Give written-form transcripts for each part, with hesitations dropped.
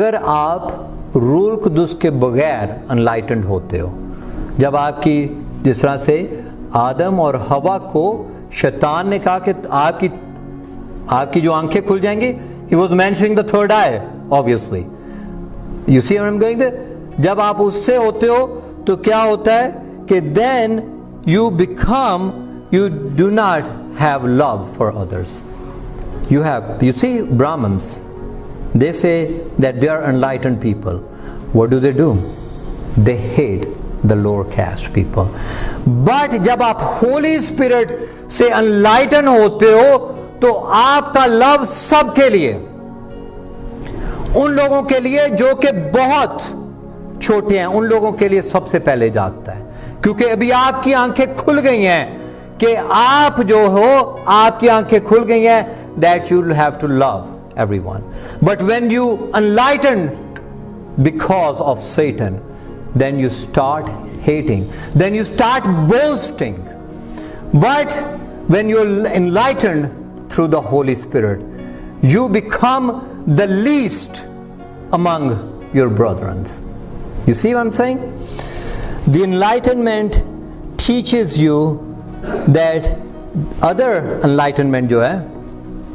अगर आप रूल कुदस के बगैर अनलाइटेंड होते हो, जब आपकी जिस तरह से आदम और हवा को शैतान ने कहा कि आपकी जो आंखें खुल जाएंगी, he was mentioning the third eye obviously, you see where I'm going there? जब आप उससे होते हो तो क्या होता है कि then you do not have love for others. You see Brahmins, they say that they are enlightened people. What do? They hate the lower caste people. But जब आप Holy Spirit से enlightened होते हो तो आपका लव सबके लिए, उन लोगों के लिए जो कि बहुत छोटे हैं, उन लोगों के लिए सबसे पहले जागता है, क्योंकि अभी आपकी आंखें खुल गई हैं कि आप जो हो, आपकी आंखें खुल गई हैं that you will have to love everyone. But when you enlighten because of Satan, then you start hating, then you start boasting. But when you're enlightened through the Holy Spirit, you become the least among your brethren. You see what I'm saying? The enlightenment teaches you that other enlightenment जो है,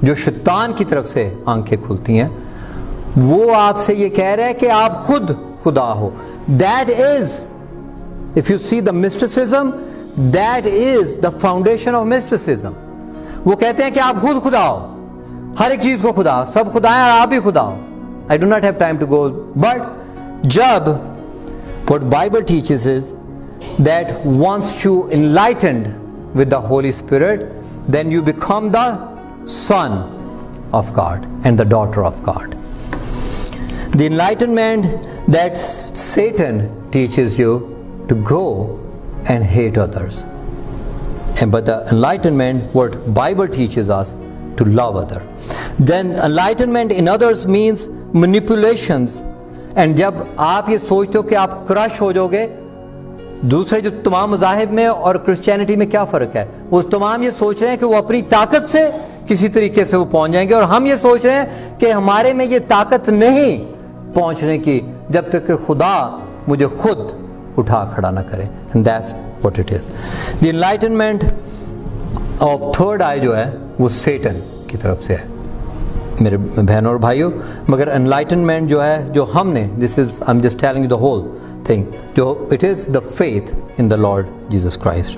जो शैतान की तरफ से आंखें खुलती हैं, वो आपसे ये कह रहा है कि आप खुद खुदा हो. That is, if you see the mysticism, that is the foundation of mysticism. वो कहते हैं कि आप खुद खुदा हो, हर एक चीज को खुदा हो, सब खुदा है और आप भी खुदा हो. I do not have time to go, but जब what Bible teaches is that once you enlightened with the Holy Spirit, then you become the son of God and the daughter of God. The enlightenment that Satan teaches you to go and hate others, but the enlightenment what Bible teaches us to love others. Then enlightenment in others means manipulations. And जब आप ये सोचते हो कि आप crush हो जाओगे, दूसरे जो तमाम मज़ाहिब में और क्रिश्चियनिटी में क्या फ़र्क है, वो तमाम ये सोच रहे हैं कि वो अपनी ताकत से किसी तरीके से वो पहुंच जाएंगे, और हम ये सोच रहे हैं कि हमारे में ये ताकत नहीं पहुंचने की जब तक कि खुदा मुझे खुद उठा खड़ा ना करे. And that's what it is. The enlightenment of third eye जो है वो Satan की तरफ से है मेरे बहनों और भाइयों. मगर enlightenment जो है, जो हमने, this is I'm just telling you the whole thing, जो it is the faith in the Lord Jesus Christ.